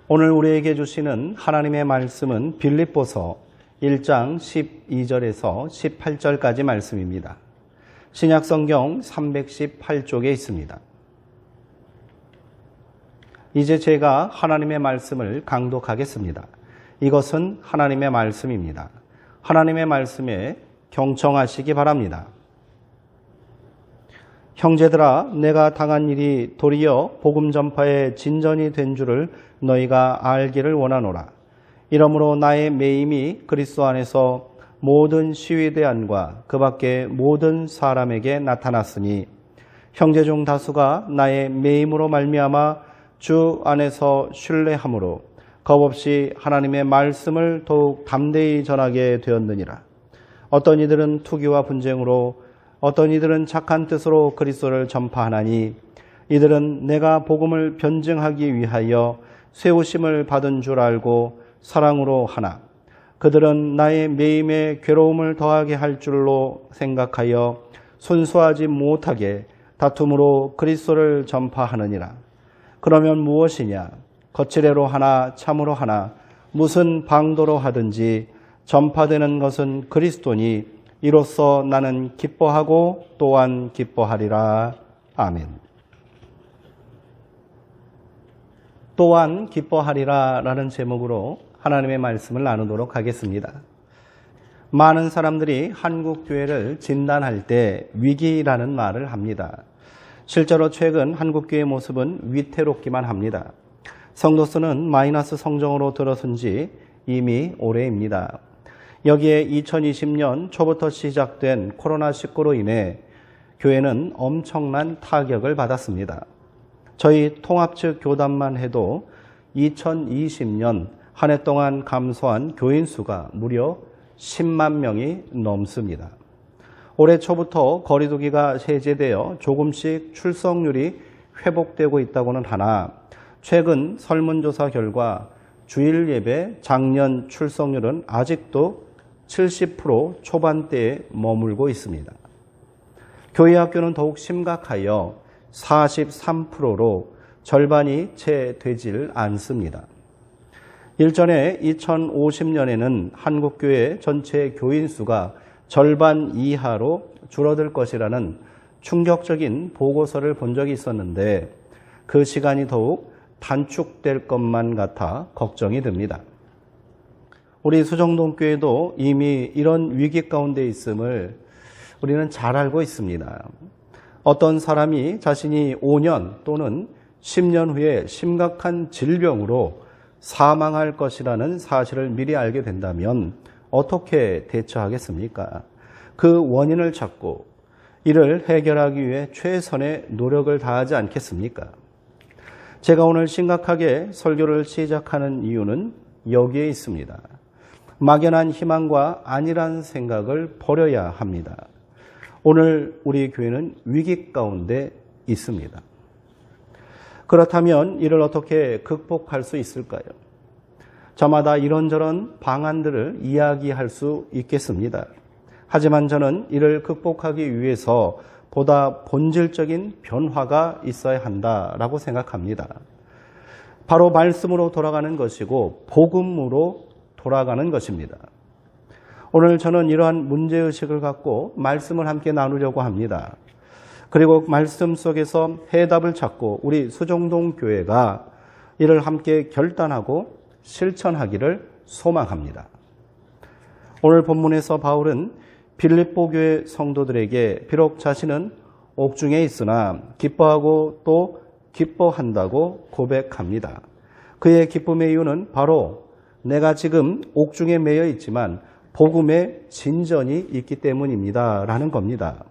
오늘 우리에게 주시는 하나님의 말씀은 빌립보서 1장 12절에서 18절까지 말씀입니다. 신약성경 318쪽에 있습니다. 이제 제가 하나님의 말씀을 강독하겠습니다. 이것은 하나님의 말씀입니다. 하나님의 말씀에 경청하시기 바랍니다. 형제들아, 내가 당한 일이 도리어 복음 전파의 진전이 된 줄을 너희가 알기를 원하노라. 이러므로 나의 매임이 그리스도 안에서 모든 시위대안과 그 밖의 모든 사람에게 나타났으니 형제 중 다수가 나의 매임으로 말미암아 주 안에서 신뢰함으로 겁없이 하나님의 말씀을 더욱 담대히 전하게 되었느니라. 어떤 이들은 투기와 분쟁으로, 어떤 이들은 착한 뜻으로 그리스도를 전파하나니 이들은 내가 복음을 변증하기 위하여 세우심을 받은 줄 알고 사랑으로 하나, 그들은 나의 매임에 괴로움을 더하게 할 줄로 생각하여 순수하지 못하게 다툼으로 그리스도를 전파하느니라. 그러면 무엇이냐? 거칠애로 하나 참으로 하나 무슨 방도로 하든지 전파되는 것은 그리스도니 이로써 나는 기뻐하고 또한 기뻐하리라. 아멘. 또한 기뻐하리라 라는 제목으로 하나님의 말씀을 나누도록 하겠습니다. 많은 사람들이 한국교회를 진단할 때 위기라는 말을 합니다. 실제로 최근 한국교회의 모습은 위태롭기만 합니다. 성도수는 마이너스 성정으로 들어선 지 이미 오래입니다. 여기에 2020년 초부터 시작된 코로나19로 인해 교회는 엄청난 타격을 받았습니다. 저희 통합 측 교단만 해도 2020년 한 해 동안 감소한 교인 수가 무려 10만 명이 넘습니다. 올해 초부터 거리두기가 해제되어 조금씩 출석률이 회복되고 있다고는 하나 최근 설문조사 결과 주일 예배 작년 출석률은 아직도 70% 초반대에 머물고 있습니다. 교회 학교는 더욱 심각하여 43%로 절반이 채 되질 않습니다. 일전에 2050년에는 한국교회 전체 교인 수가 절반 이하로 줄어들 것이라는 충격적인 보고서를 본 적이 있었는데 그 시간이 더욱 단축될 것만 같아 걱정이 듭니다. 우리 수정동교회도 이미 이런 위기 가운데 있음을 우리는 잘 알고 있습니다. 어떤 사람이 자신이 5년 또는 10년 후에 심각한 질병으로 사망할 것이라는 사실을 미리 알게 된다면 어떻게 대처하겠습니까? 그 원인을 찾고 이를 해결하기 위해 최선의 노력을 다하지 않겠습니까? 제가 오늘 심각하게 설교를 시작하는 이유는 여기에 있습니다. 막연한 희망과 안일한 생각을 버려야 합니다. 오늘 우리 교회는 위기 가운데 있습니다. 그렇다면 이를 어떻게 극복할 수 있을까요? 저마다 이런저런 방안들을 이야기할 수 있겠습니다. 하지만 저는 이를 극복하기 위해서 보다 본질적인 변화가 있어야 한다라고 생각합니다. 바로 말씀으로 돌아가는 것이고 복음으로 돌아가는 것입니다. 오늘 저는 이러한 문제의식을 갖고 말씀을 함께 나누려고 합니다. 그리고 말씀 속에서 해답을 찾고 우리 수정동 교회가 이를 함께 결단하고 실천하기를 소망합니다. 오늘 본문에서 바울은 빌립보 교회 성도들에게 비록 자신은 옥중에 있으나 기뻐하고 또 기뻐한다고 고백합니다. 그의 기쁨의 이유는 바로 내가 지금 옥중에 매여 있지만 복음의 진전이 있기 때문입니다 라는 겁니다.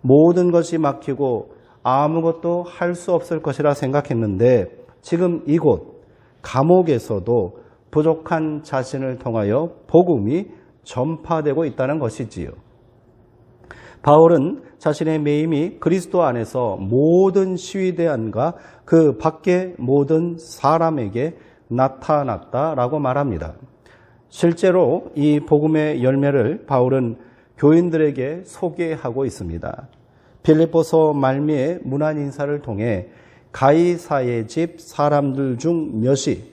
모든 것이 막히고 아무것도 할 수 없을 것이라 생각했는데 지금 이곳 감옥에서도 부족한 자신을 통하여 복음이 전파되고 있다는 것이지요. 바울은 자신의 매임이 그리스도 안에서 모든 시위대안과 그 밖의 모든 사람에게 나타났다라고 말합니다. 실제로 이 복음의 열매를 바울은 교인들에게 소개하고 있습니다. 빌립보서 말미에 문안 인사를 통해 가이사의 집 사람들 중 몇이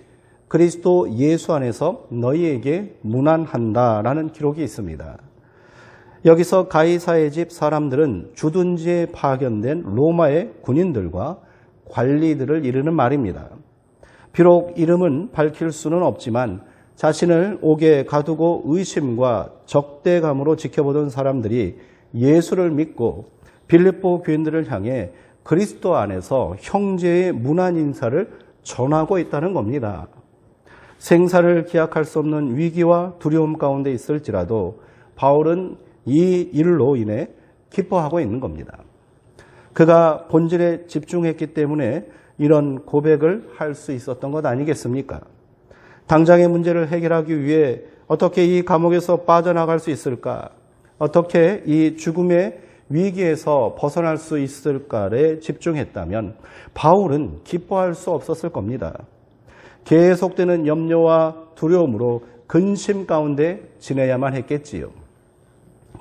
그리스도 예수 안에서 너희에게 문안한다라는 기록이 있습니다. 여기서 가이사의 집 사람들은 주둔지에 파견된 로마의 군인들과 관리들을 이르는 말입니다. 비록 이름은 밝힐 수는 없지만 자신을 옥에 가두고 의심과 적대감으로 지켜보던 사람들이 예수를 믿고 빌립보 교인들을 향해 그리스도 안에서 형제의 문안 인사를 전하고 있다는 겁니다. 생사를 기약할 수 없는 위기와 두려움 가운데 있을지라도 바울은 이 일로 인해 기뻐하고 있는 겁니다. 그가 본질에 집중했기 때문에 이런 고백을 할 수 있었던 것 아니겠습니까? 당장의 문제를 해결하기 위해 어떻게 이 감옥에서 빠져나갈 수 있을까? 어떻게 이 죽음의 위기에서 벗어날 수 있을까에 집중했다면 바울은 기뻐할 수 없었을 겁니다. 계속되는 염려와 두려움으로 근심 가운데 지내야만 했겠지요.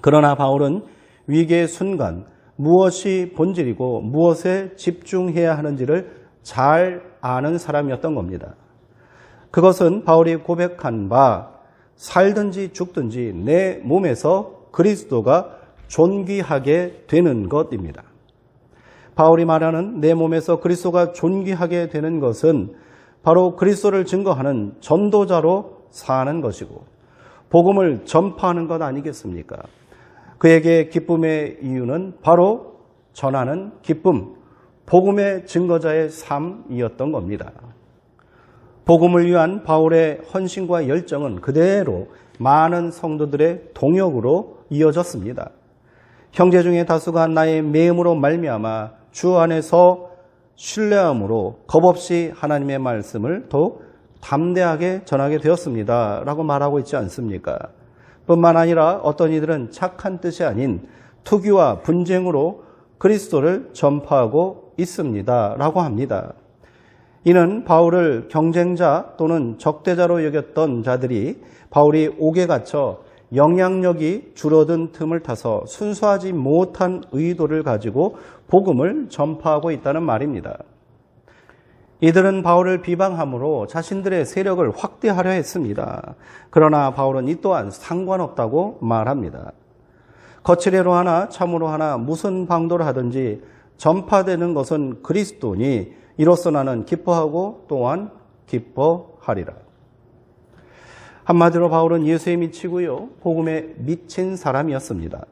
그러나 바울은 위기의 순간 무엇이 본질이고 무엇에 집중해야 하는지를 잘 아는 사람이었던 겁니다. 그것은 바울이 고백한 바 살든지 죽든지 내 몸에서 그리스도가 존귀하게 되는 것입니다. 바울이 말하는 내 몸에서 그리스도가 존귀하게 되는 것은 바로 그리스도를 증거하는 전도자로 사는 것이고 복음을 전파하는 것 아니겠습니까? 그에게 기쁨의 이유는 바로 전하는 기쁨, 복음의 증거자의 삶이었던 겁니다. 복음을 위한 바울의 헌신과 열정은 그대로 많은 성도들의 동역으로 이어졌습니다. 형제 중에 다수가 나의 매음으로 말미암아 주 안에서 신뢰함으로 겁없이 하나님의 말씀을 더욱 담대하게 전하게 되었습니다. 라고 말하고 있지 않습니까? 뿐만 아니라 어떤 이들은 착한 뜻이 아닌 투기와 분쟁으로 그리스도를 전파하고 있습니다. 라고 합니다. 이는 바울을 경쟁자 또는 적대자로 여겼던 자들이 바울이 옥에 갇혀 영향력이 줄어든 틈을 타서 순수하지 못한 의도를 가지고 복음을 전파하고 있다는 말입니다. 이들은 바울을 비방함으로 자신들의 세력을 확대하려 했습니다. 그러나 바울은 이 또한 상관없다고 말합니다. 거칠애로 하나 참으로 하나 무슨 방도를 하든지 전파되는 것은 그리스도니 이로써 나는 기뻐하고 또한 기뻐하리라. 한마디로 바울은 예수에 미치고요, 복음에 미친 사람이었습니다.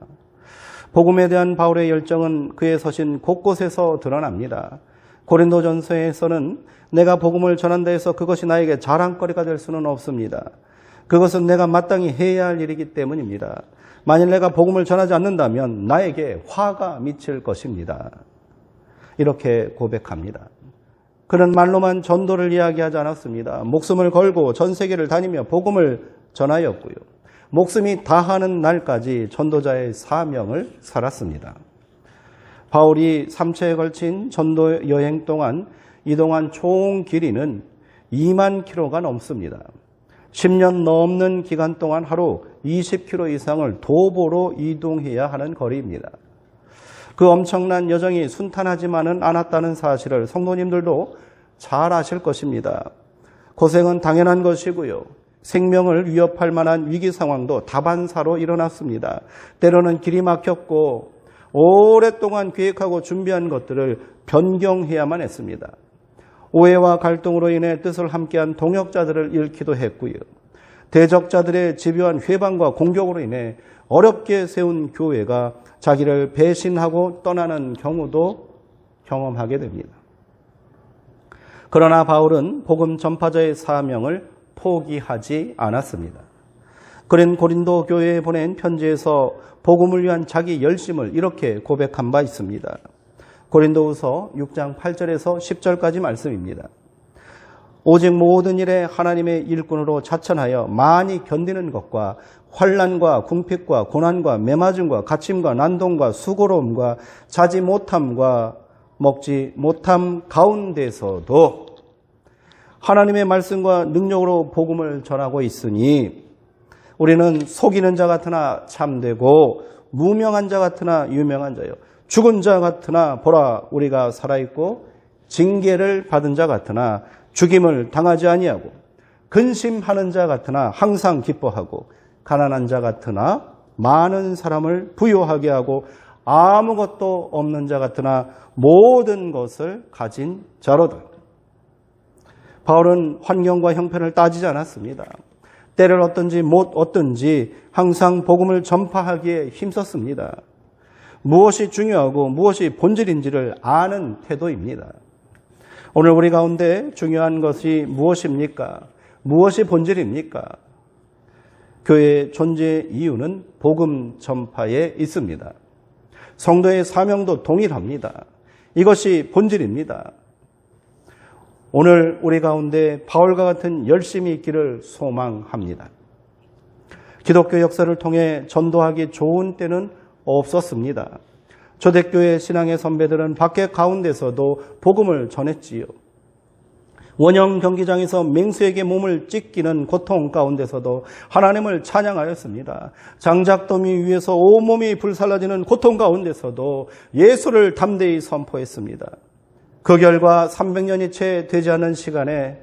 복음에 대한 바울의 열정은 그의 서신 곳곳에서 드러납니다. 고린도전서에서는 내가 복음을 전한다 해서 그것이 나에게 자랑거리가 될 수는 없습니다. 그것은 내가 마땅히 해야 할 일이기 때문입니다. 만일 내가 복음을 전하지 않는다면 나에게 화가 미칠 것입니다. 이렇게 고백합니다. 그는 말로만 전도를 이야기하지 않았습니다. 목숨을 걸고 전 세계를 다니며 복음을 전하였고요. 목숨이 다하는 날까지 전도자의 사명을 살았습니다. 바울이 3차에 걸친 전도 여행 동안 이동한 총 길이는 2만 킬로가 넘습니다. 10년 넘는 기간 동안 하루 20km 이상을 도보로 이동해야 하는 거리입니다. 그 엄청난 여정이 순탄하지만은 않았다는 사실을 성도님들도 잘 아실 것입니다. 고생은 당연한 것이고요. 생명을 위협할 만한 위기 상황도 다반사로 일어났습니다. 때로는 길이 막혔고 오랫동안 계획하고 준비한 것들을 변경해야만 했습니다. 오해와 갈등으로 인해 뜻을 함께한 동역자들을 잃기도 했고요. 대적자들의 집요한 회방과 공격으로 인해 어렵게 세운 교회가 자기를 배신하고 떠나는 경우도 경험하게 됩니다. 그러나 바울은 복음 전파자의 사명을 포기하지 않았습니다. 그는 고린도 교회에 보낸 편지에서 복음을 위한 자기 열심을 이렇게 고백한 바 있습니다. 고린도후서 6장 8절에서 10절까지 말씀입니다. 오직 모든 일에 하나님의 일꾼으로 자천하여 많이 견디는 것과 환난과 궁핍과 고난과 매맞음과 갇힘과 난동과 수고로움과 자지 못함과 먹지 못함 가운데서도 하나님의 말씀과 능력으로 복음을 전하고 있으니 우리는 속이는 자 같으나 참되고 무명한 자 같으나 유명한 자요 죽은 자 같으나 보라 우리가 살아있고 징계를 받은 자 같으나 죽임을 당하지 아니하고 근심하는 자 같으나 항상 기뻐하고 가난한 자 같으나 많은 사람을 부유하게 하고 아무것도 없는 자 같으나 모든 것을 가진 자로다. 바울은 환경과 형편을 따지지 않았습니다. 때를 어떤지 못 어떤지 항상 복음을 전파하기에 힘썼습니다. 무엇이 중요하고 무엇이 본질인지를 아는 태도입니다. 오늘 우리 가운데 중요한 것이 무엇입니까? 무엇이 본질입니까? 교회의 존재 이유는 복음 전파에 있습니다. 성도의 사명도 동일합니다. 이것이 본질입니다. 오늘 우리 가운데 바울과 같은 열심이 있기를 소망합니다. 기독교 역사를 통해 전도하기 좋은 때는 없었습니다. 초대교회 신앙의 선배들은 밖에 가운데서도 복음을 전했지요. 원형 경기장에서 맹수에게 몸을 찢기는 고통 가운데서도 하나님을 찬양하였습니다. 장작더미 위에서 온몸이 불살라지는 고통 가운데서도 예수를 담대히 선포했습니다. 그 결과 300년이 채 되지 않은 시간에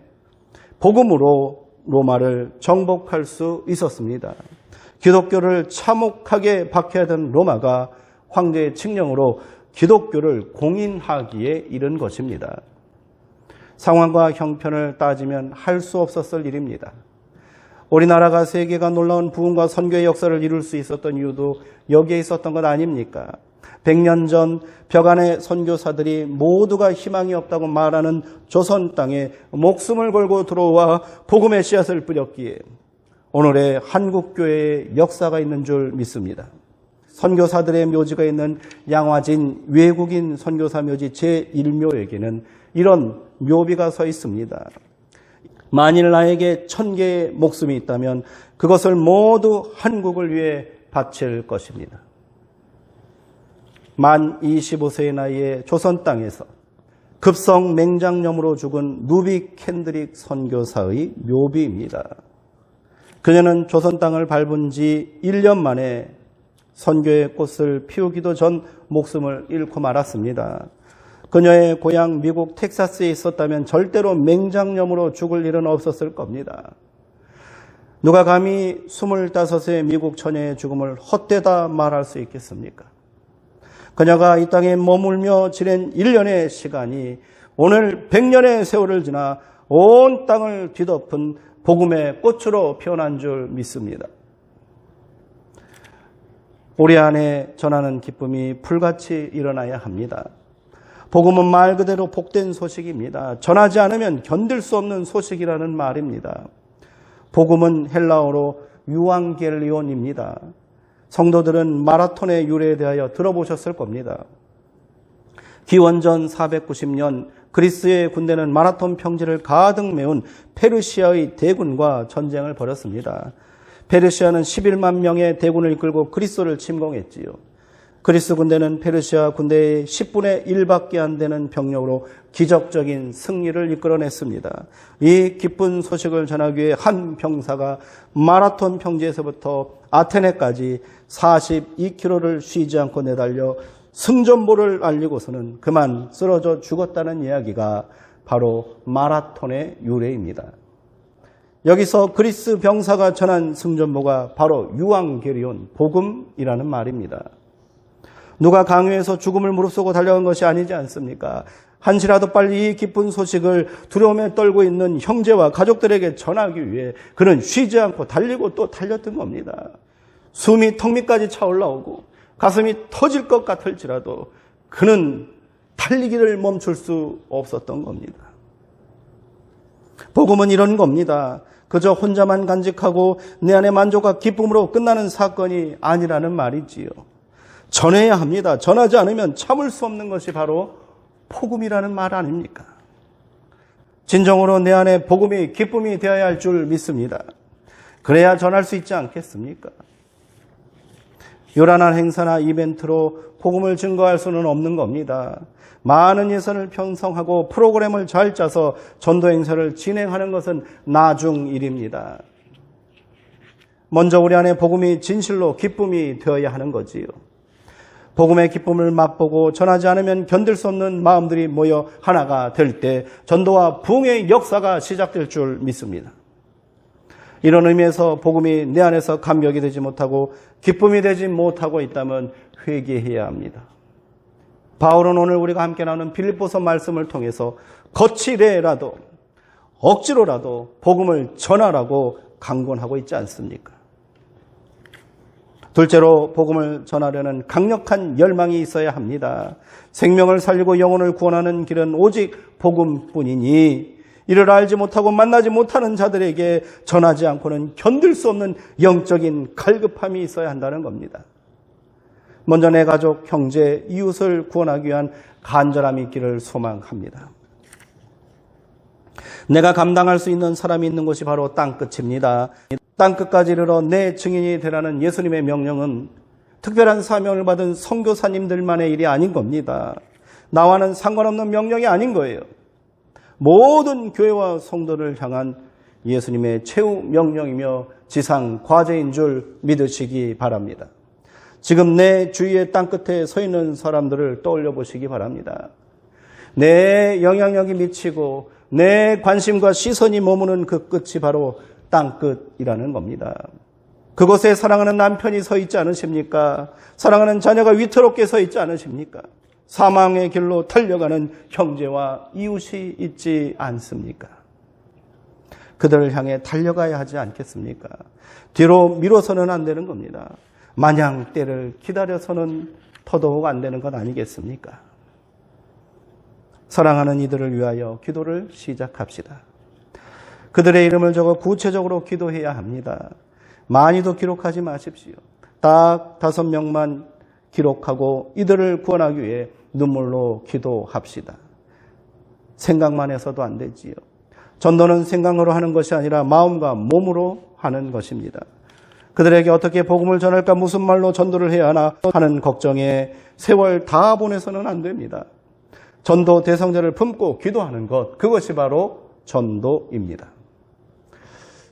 복음으로 로마를 정복할 수 있었습니다. 기독교를 참혹하게 박해하던 로마가 황제의 칙령으로 기독교를 공인하기에 이른 것입니다. 상황과 형편을 따지면 할 수 없었을 일입니다. 우리나라가 세계가 놀라운 부흥과 선교의 역사를 이룰 수 있었던 이유도 여기에 있었던 것 아닙니까? 100년 전 벽안의 선교사들이 모두가 희망이 없다고 말하는 조선 땅에 목숨을 걸고 들어와 복음의 씨앗을 뿌렸기에 오늘의 한국교회의 역사가 있는 줄 믿습니다. 선교사들의 묘지가 있는 양화진 외국인 선교사 묘지 제1묘에게는 이런 묘비가 서 있습니다. 만일 나에게 1000개의 목숨이 있다면 그것을 모두 한국을 위해 바칠 것입니다. 만 25세의 나이에 조선 땅에서 급성 맹장염으로 죽은 누비 캔드릭 선교사의 묘비입니다. 그녀는 조선 땅을 밟은 지 1년 만에 선교의 꽃을 피우기도 전 목숨을 잃고 말았습니다. 그녀의 고향 미국 텍사스에 있었다면 절대로 맹장염으로 죽을 일은 없었을 겁니다. 누가 감히 25세 미국 처녀의 죽음을 헛되다 말할 수 있겠습니까? 그녀가 이 땅에 머물며 지낸 1년의 시간이 오늘 100년의 세월을 지나 온 땅을 뒤덮은 복음의 꽃으로 피어난 줄 믿습니다. 우리 안에 전하는 기쁨이 불같이 일어나야 합니다. 복음은 말 그대로 복된 소식입니다. 전하지 않으면 견딜 수 없는 소식이라는 말입니다. 복음은 헬라어로 유앙겔리온입니다. 성도들은 마라톤의 유래에 대하여 들어보셨을 겁니다. 기원전 490년 그리스의 군대는 마라톤 평지를 가득 메운 페르시아의 대군과 전쟁을 벌였습니다. 페르시아는 11만 명의 대군을 이끌고 그리스를 침공했지요. 그리스 군대는 페르시아 군대의 10분의 1밖에 안 되는 병력으로 기적적인 승리를 이끌어냈습니다. 이 기쁜 소식을 전하기 위해 한 병사가 마라톤 평지에서부터 아테네까지 42km를 쉬지 않고 내달려 승전보를 알리고서는 그만 쓰러져 죽었다는 이야기가 바로 마라톤의 유래입니다. 여기서 그리스 병사가 전한 승전보가 바로 유앙게리온, 복음이라는 말입니다. 누가 강요해서 죽음을 무릅쓰고 달려간 것이 아니지 않습니까? 한시라도 빨리 이 기쁜 소식을 두려움에 떨고 있는 형제와 가족들에게 전하기 위해 그는 쉬지 않고 달리고 또 달렸던 겁니다. 숨이 턱 밑까지 차올라오고 가슴이 터질 것 같을지라도 그는 달리기를 멈출 수 없었던 겁니다. 복음은 이런 겁니다. 그저 혼자만 간직하고 내 안의 만족과 기쁨으로 끝나는 사건이 아니라는 말이지요. 전해야 합니다. 전하지 않으면 참을 수 없는 것이 바로 복음이라는 말 아닙니까? 진정으로 내 안에 복음이 기쁨이 되어야 할 줄 믿습니다. 그래야 전할 수 있지 않겠습니까? 요란한 행사나 이벤트로 복음을 증거할 수는 없는 겁니다. 많은 예산을 편성하고 프로그램을 잘 짜서 전도 행사를 진행하는 것은 나중 일입니다. 먼저 우리 안에 복음이 진실로 기쁨이 되어야 하는 거지요. 복음의 기쁨을 맛보고 전하지 않으면 견딜 수 없는 마음들이 모여 하나가 될 때 전도와 부흥의 역사가 시작될 줄 믿습니다. 이런 의미에서 복음이 내 안에서 감격이 되지 못하고 기쁨이 되지 못하고 있다면 회개해야 합니다. 바울은 오늘 우리가 함께 나누는 빌립보서 말씀을 통해서 거칠게라도 억지로라도 복음을 전하라고 강권하고 있지 않습니까? 둘째로 복음을 전하려는 강력한 열망이 있어야 합니다. 생명을 살리고 영혼을 구원하는 길은 오직 복음뿐이니 이를 알지 못하고 만나지 못하는 자들에게 전하지 않고는 견딜 수 없는 영적인 갈급함이 있어야 한다는 겁니다. 먼저 내 가족, 형제, 이웃을 구원하기 위한 간절함이 있기를 소망합니다. 내가 감당할 수 있는 사람이 있는 곳이 바로 땅끝입니다. 땅끝까지 이르러 내 증인이 되라는 예수님의 명령은 특별한 사명을 받은 선교사님들만의 일이 아닌 겁니다. 나와는 상관없는 명령이 아닌 거예요. 모든 교회와 성도를 향한 예수님의 최후 명령이며 지상 과제인 줄 믿으시기 바랍니다. 지금 내 주위의 땅끝에 서 있는 사람들을 떠올려 보시기 바랍니다. 내 영향력이 미치고 내 관심과 시선이 머무는 그 끝이 바로 땅끝이라는 겁니다. 그곳에 사랑하는 남편이 서 있지 않으십니까? 사랑하는 자녀가 위태롭게 서 있지 않으십니까? 사망의 길로 달려가는 형제와 이웃이 있지 않습니까? 그들을 향해 달려가야 하지 않겠습니까? 뒤로 미뤄서는 안 되는 겁니다. 마냥 때를 기다려서는 더더욱 안 되는 것 아니겠습니까? 사랑하는 이들을 위하여 기도를 시작합시다. 그들의 이름을 적어 구체적으로 기도해야 합니다. 많이도 기록하지 마십시오. 딱 5명만 기록하고 이들을 구원하기 위해 눈물로 기도합시다. 생각만 해서도 안 되지요. 전도는 생각으로 하는 것이 아니라 마음과 몸으로 하는 것입니다. 그들에게 어떻게 복음을 전할까, 무슨 말로 전도를 해야 하나 하는 걱정에 세월 다 보내서는 안 됩니다. 전도 대상자를 품고 기도하는 것, 그것이 바로 전도입니다.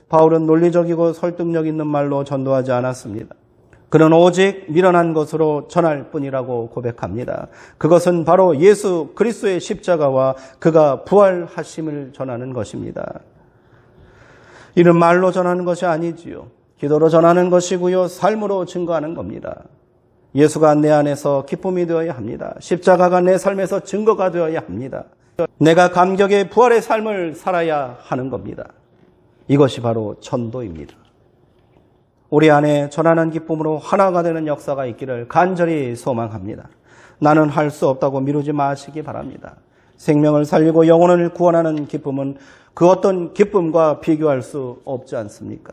바울은 논리적이고 설득력 있는 말로 전도하지 않았습니다. 그는 오직 미련한 것으로 전할 뿐이라고 고백합니다. 그것은 바로 예수 그리스도의 십자가와 그가 부활하심을 전하는 것입니다. 이는 말로 전하는 것이 아니지요. 기도로 전하는 것이고요. 삶으로 증거하는 겁니다. 예수가 내 안에서 기쁨이 되어야 합니다. 십자가가 내 삶에서 증거가 되어야 합니다. 내가 감격의 부활의 삶을 살아야 하는 겁니다. 이것이 바로 전도입니다. 우리 안에 전하는 기쁨으로 하나가 되는 역사가 있기를 간절히 소망합니다. 나는 할 수 없다고 미루지 마시기 바랍니다. 생명을 살리고 영혼을 구원하는 기쁨은 그 어떤 기쁨과 비교할 수 없지 않습니까?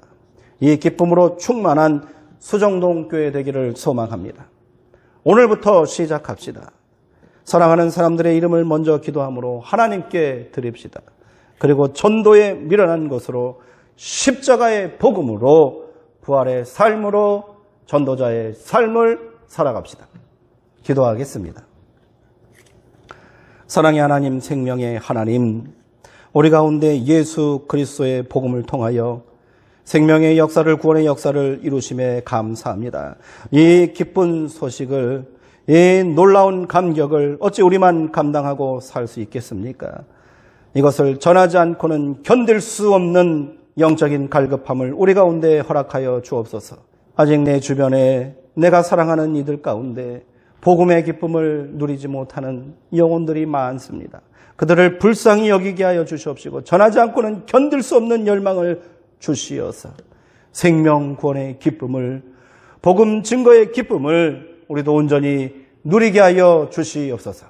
이 기쁨으로 충만한 수정동 교회 되기를 소망합니다. 오늘부터 시작합시다. 사랑하는 사람들의 이름을 먼저 기도함으로 하나님께 드립시다. 그리고 전도에 미련한 것으로 십자가의 복음으로 부활의 삶으로 전도자의 삶을 살아갑시다. 기도하겠습니다. 사랑의 하나님, 생명의 하나님, 우리 가운데 예수 그리스도의 복음을 통하여 생명의 역사를, 구원의 역사를 이루심에 감사합니다. 이 기쁜 소식을, 이 놀라운 감격을 어찌 우리만 감당하고 살 수 있겠습니까? 이것을 전하지 않고는 견딜 수 없는 영적인 갈급함을 우리 가운데 허락하여 주옵소서. 아직 내 주변에 내가 사랑하는 이들 가운데 복음의 기쁨을 누리지 못하는 영혼들이 많습니다. 그들을 불쌍히 여기게 하여 주시옵시고 전하지 않고는 견딜 수 없는 열망을 주시어서 생명 구원의 기쁨을, 복음 증거의 기쁨을 우리도 온전히 누리게 하여 주시옵소서.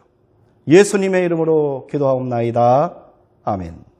예수님의 이름으로 기도하옵나이다. 아멘.